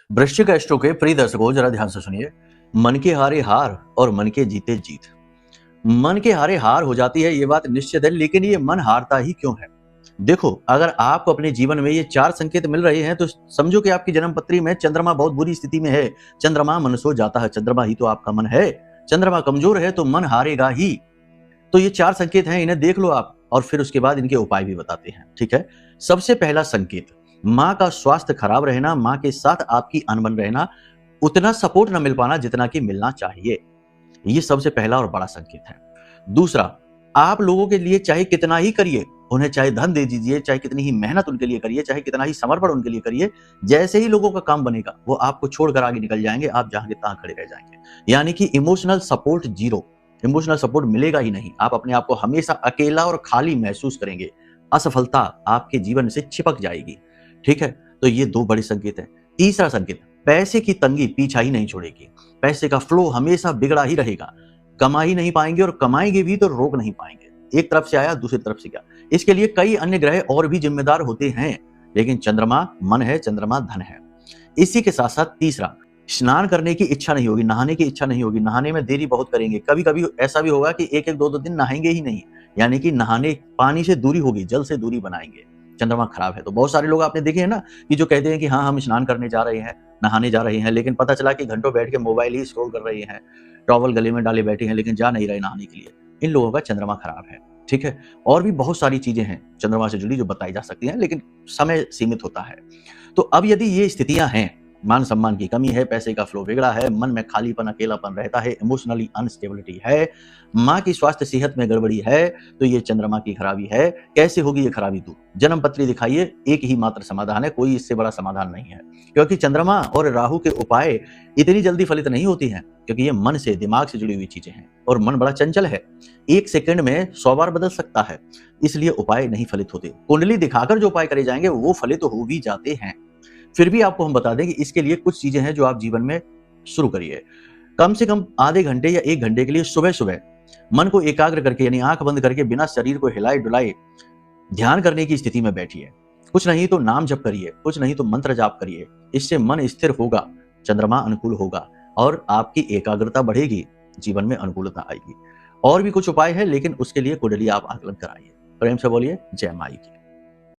वृश्चिक एस्ट्रो के प्रिय दर्शकों, जरा ध्यान से सुनिए। मन के हारे हार और मन के जीते जीत। मन के हारे हार हो जाती है, ये बात निश्चित है, लेकिन ये मन हारता ही क्यों है? देखो, अगर आपको अपने जीवन में ये 4 संकेत मिल रहे हैं तो समझो कि आपकी जन्म पत्री में चंद्रमा बहुत बुरी स्थिति में है। चंद्रमा मन सो जाता है, चंद्रमा ही तो आपका मन है। चंद्रमा कमजोर है तो मन हारेगा ही। तो ये 4 संकेत हैं, इन्हें देख लो आप, और फिर उसके बाद इनके उपाय भी बताते हैं। ठीक है। सबसे पहला संकेत, माँ का स्वास्थ्य खराब रहना, माँ के साथ आपकी अनबन रहना, उतना सपोर्ट न मिल पाना जितना कि मिलना चाहिए। ये सबसे पहला और बड़ा संकेत है। दूसरा, आप लोगों के लिए चाहे कितना ही करिए, उन्हें चाहे धन दे दीजिए, चाहे कितनी ही मेहनत उनके लिए करिए, चाहे कितना ही समर्पण उनके लिए करिए, जैसे ही लोगों का काम बनेगा वो आपको छोड़कर आगे निकल जाएंगे, आप जहां के तहां खड़े रह जाएंगे। यानी कि emotional support zero, emotional support मिलेगा ही नहीं। आप अपने आप को हमेशा अकेला और खाली महसूस करेंगे। असफलता आपके जीवन से चिपक जाएगी। ठीक है। तो ये 2 बड़े संकेत हैं। तीसरा संकेत, पैसे की तंगी पीछा ही नहीं छोड़ेगी। पैसे का फ्लो हमेशा बिगड़ा ही रहेगा। कमा ही नहीं पाएंगे, और कमाएंगे भी तो रोक नहीं पाएंगे। एक तरफ से आया, दूसरी तरफ से गया। इसके लिए कई अन्य ग्रह और भी जिम्मेदार होते हैं, लेकिन चंद्रमा मन है, चंद्रमा धन है। इसी के साथ साथ तीसरा, स्नान करने की इच्छा नहीं होगी, नहाने की इच्छा नहीं होगी, नहाने में देरी बहुत करेंगे। कभी कभी ऐसा भी होगा कि 1-1, 2-2 दिन नहाएंगे ही नहीं। यानी कि नहाने, पानी से दूरी होगी, जल से दूरी बनाएंगे। चंद्रमा खराब है। तो बहुत सारे लोग आपने देखे हैं ना कि जो कहते हैं कि हाँ, हम स्नान करने जा रहे हैं, नहाने जा रहे हैं, लेकिन पता चला कि घंटों बैठ के मोबाइल ही स्क्रॉल कर रहे हैं, टॉवल गले में डाले बैठे हैं, लेकिन जा नहीं रहे नहाने के लिए। इन लोगों का चंद्रमा खराब है। ठीक है। और भी बहुत सारी चीजें हैं चंद्रमा से जुड़ी जो बताई जा सकती हैं, लेकिन समय सीमित होता है। तो अब यदि ये स्थितियां हैं, मान सम्मान की कमी है, पैसे का फ्लो बिगड़ा है, मन में खालीपन, अकेलापन रहता है, इमोशनली अनस्टेबिलिटी है, माँ की स्वास्थ्य सेहत में गड़बड़ी है, तो ये चंद्रमा की खराबी है। कैसे होगी ये खराबी दूर? जन्म पत्री दिखाइए, एक ही मात्र समाधान है, कोई इससे बड़ा समाधान नहीं है। क्योंकि चंद्रमा और राहु के उपाय इतनी जल्दी फलित नहीं होती हैं, क्योंकि ये मन से, दिमाग से जुड़ी हुई चीजें हैं, और मन बड़ा चंचल है, 1 सेकंड में 100 बार बदल सकता है। इसलिए उपाय नहीं फलित होते। कुंडली दिखाकर जो उपाय करे जाएंगे वो फलित हो भी जाते हैं। फिर भी आपको हम बता दें कि इसके लिए कुछ चीजें हैं जो आप जीवन में शुरू करिए। कम से कम आधे घंटे या 1 घंटे के लिए सुबह सुबह मन को एकाग्र करके, यानी आंख बंद करके, बिना शरीर को हिलाए डुलाए ध्यान करने की स्थिति में बैठिए। कुछ नहीं तो नाम जप करिए, कुछ नहीं तो मंत्र जाप करिए। इससे मन स्थिर होगा, चंद्रमा अनुकूल होगा, और आपकी एकाग्रता बढ़ेगी, जीवन में अनुकूलता आएगी। और भी कुछ उपाय है, लेकिन उसके लिए कुंडली आप आकलन कराइए। प्रेम से बोलिए जय माई की।